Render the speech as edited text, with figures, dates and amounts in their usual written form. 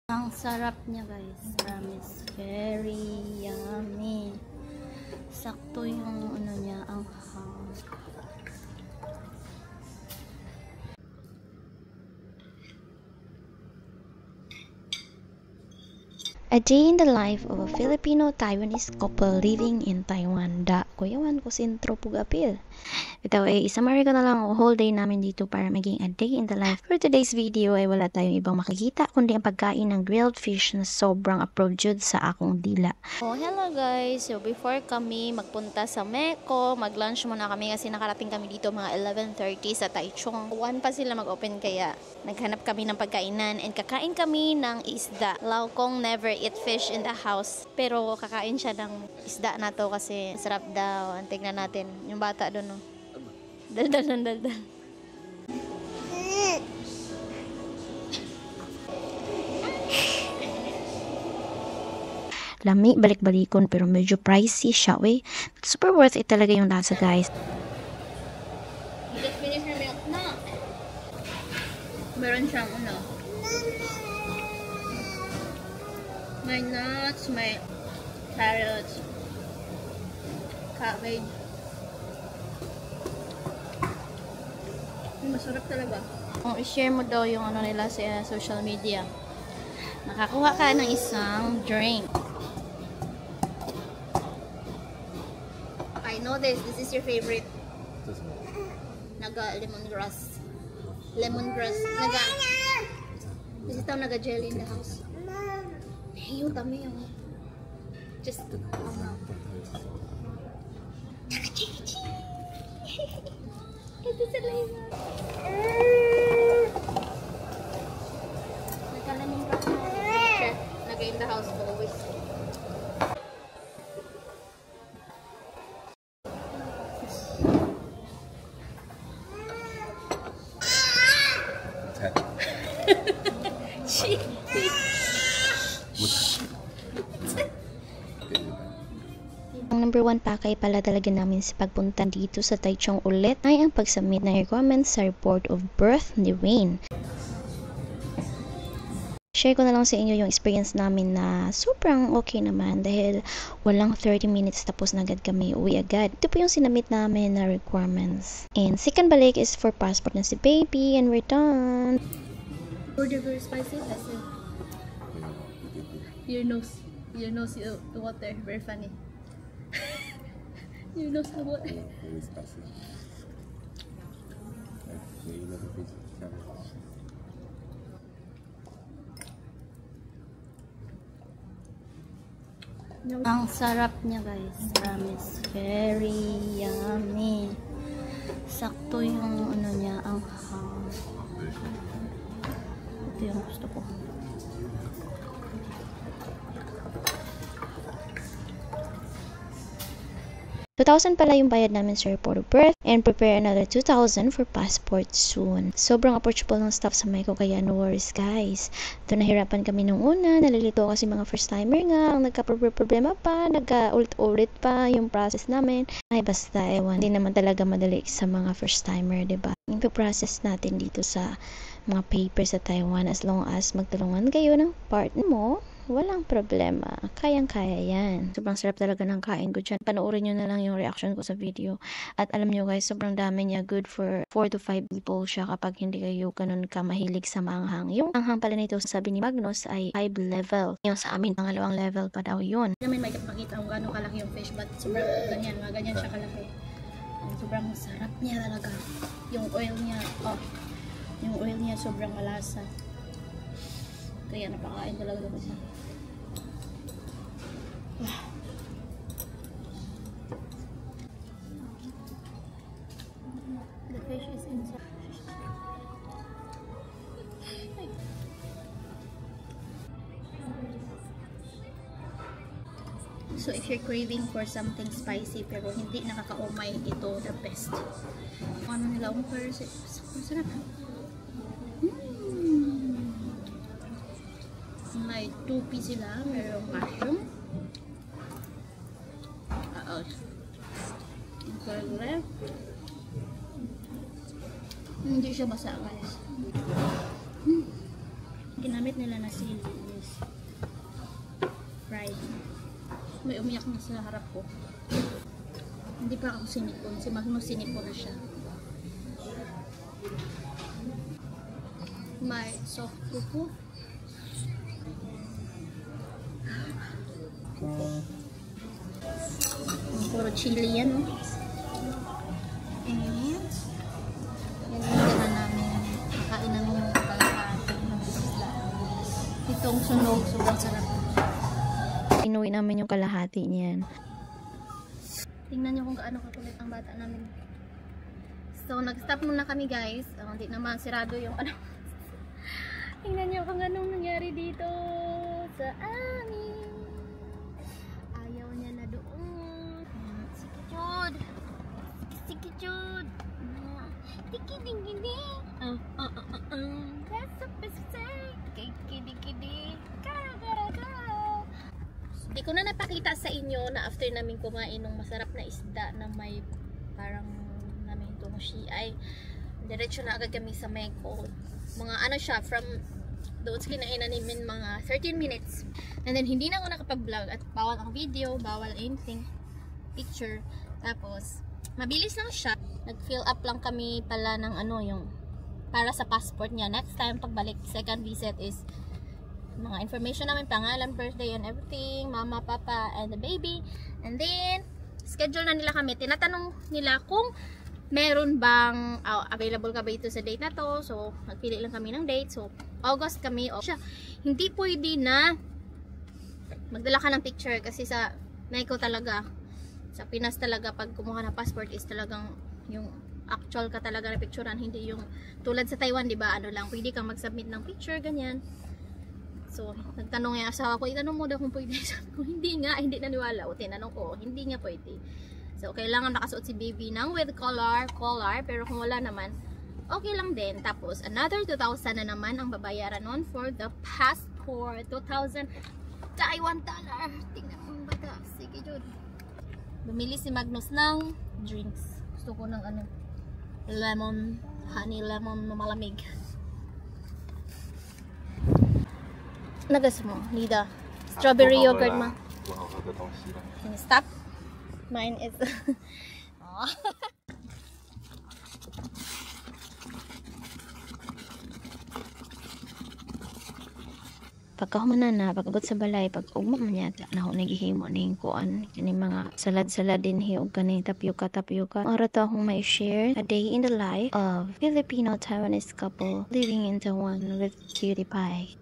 Ang sarap niya guys, promise. Very yummy. Sakto yung ano niya, ang hang. A day in the life of a Filipino-Taiwanese couple living in Taiwan. Da, kuyawan ko sintro pugapil. Ito ay isumary ko na lang ang whole day namin dito para maging a day in the life. For today's video ay wala tayong ibang makikita kundi ang pagkain ng grilled fish na sobrang approved sa akong dila. Oh, hello guys. So before kami magpunta sa Meko, mag-lunch muna kami kasi nakarating kami dito mga 11:30 sa Taichung. 1 pa sila mag-open kaya naghanap kami ng pagkainan and kakain kami ng isda. Laukong never eat fish in the house. Pero kakain siya ng isda na to kasi sarap daw. Tignan natin yung bata doon, no. Daldal. Lami, balik-balikon pero medyo pricey siya, we. Super worth it talaga yung lasa, guys. You just finished your milk na. Meron siyang ano. May nuts, may carrots, cabbage. Masarap talaga. Kung i-share mo daw yung ano nila sa social media, makakuha ka ng isang drink. I know this. This is your favorite. Naga lemongrass. Lemongrass. Naga. This is daw naga jelly in the house. Hey, yung dami yung. Just. Ito sa lima. Naga lemongrass na. Naga in the house always. Ang number 1 pakay pala talaga namin sa pagpunta dito sa Taichung ulit ay ang pag-submit ng requirements sa report of birth ni Wayne. Share ko na lang sa inyo yung experience namin na sobrang okay naman dahil walang 30 minutes tapos na agad kami uwi agad. Ito po yung sinamit namin na requirements. And second balik is for passport na si baby and we're done. Order very spicy. That's it. Your nose, the water, very funny. Your nose, the water. Very spicy. Ang sarap niya guys, promise. Very yummy. Sakto yung ano niya, ang hang. Ito yung gusto ko. $2,000 pala yung bayad namin sa report of birth and prepare another $2,000 for passport soon. Sobrang approachable ng staff sa Meko kaya no worries guys. Ito nahirapan kami nung una, nalilito kasi mga first timer nga, ang nagka-problema pa, nagka-ulit pa yung process namin. Ay basta ewan, hindi naman talaga madali sa mga first timer, diba? Yung process natin dito sa mga papers sa Taiwan as long as magtulungan kayo ng partner mo, walang problema. Kayang-kaya yan. Sobrang sarap talaga ng kain ko dyan. Panoorin nyo na lang yung reaction ko sa video. At alam nyo guys, sobrang dami niya. Good for 4 to 5 people siya kapag hindi kayo ganun ka mahilig sa maanghang. Yung anghang pala nito, sabi ni Magnus, ay 5 level. Yung sa amin, pangalawang level pa daw yun. May makita kung gano'ng kalaki yung fish, but sobrang ganyan, mga ganyan siya kalaki. Sobrang sarap niya talaga. Yung oil niya, yung oil niya sobrang malasa. Kaya napakain talaga ko siya. The fish is inside. So if you're craving for something spicy pero hindi nakakaumay, ito the best. Ano nila, sarap. May tupi sila, mayroong mushroom. Hindi siya basa guys. Ginamit nila na sili. May umiyak na sa harap ko. Hindi pa ako sinipon. Si Magnus sinipon na siya. May soft kuko. Puro chili yan, oh. And yan na namin. Kain namin yung kalahati ng isla. Itong sunog, sobrang sarap. Inuwi namin yung kalahati niyan. Tingnan nyo kung gaano kakulit ang bata namin. So, nag-stop muna kami, guys. Hindi naman sirado yung ano. Tingnan nyo kung anong nangyari dito sa amin. Ayaw niya na doon. Sige, Jude. Sige, Jude. Tiki-ding-ding. That's a mistake. Kiki-ding-ding. Kara-kara-kara. Di ko na napakita sa inyo na after namin kumain ng masarap na isda na may parang namin itong ay diretso na agad kami sa Meko. Mga ano siya, from doon sa kinainan namin mga 13 minutes. And then hindi na ako nakapag-vlog at bawal ang video, bawal anything, picture. Tapos mabilis lang siya. Nag-fill up lang kami pala ng ano yung para sa passport niya. Next time pagbalik, second visit is mga information namin, pangalan, birthday, and everything, mama, papa, and the baby. And then, schedule na nila kami. Tinatanong nila kung meron bang available ka ba ito sa date na to. So, nagpili lang kami ng date. So, August kami. Siya, hindi pwede na magdala ka ng picture kasi sa Mexico talaga, sa Pinas talaga, pag kumuha ng passport is talagang yung actual ka talaga na picturean, hindi yung tulad sa Taiwan, di ba? Ano lang, pwede kang mag-submit ng picture, ganyan. So, nagtanong yung asawa ko, itanong mo daw kung pwede. Sabi ko, hindi nga, hindi naniwala. O, tinanong ko, hindi nga pwede. So, kailangan nakasuot si baby ng with collar, pero kung wala naman, okay lang din. Tapos, another 2,000 na naman ang babayaran nun for the passport. 2,000 Taiwan dollar. Tingnan mo yung bata. Sige, Jude. Bumili si Magnus ng drinks. Gusto ko ng ano, lemon, honey lemon na malamig. Nagas mo, Lida. Strawberry yogurt mo. Can you stop? Mine is... Oh. Pagkahumanan na, pagabot sa balay, pag ugma man yata, na ako naghihimo ning kuan, kani mga salad-salad din hiog kani tapioca. Ara to akong may share a day in the life of Filipino Taiwanese couple living in Taiwan with cutie pie.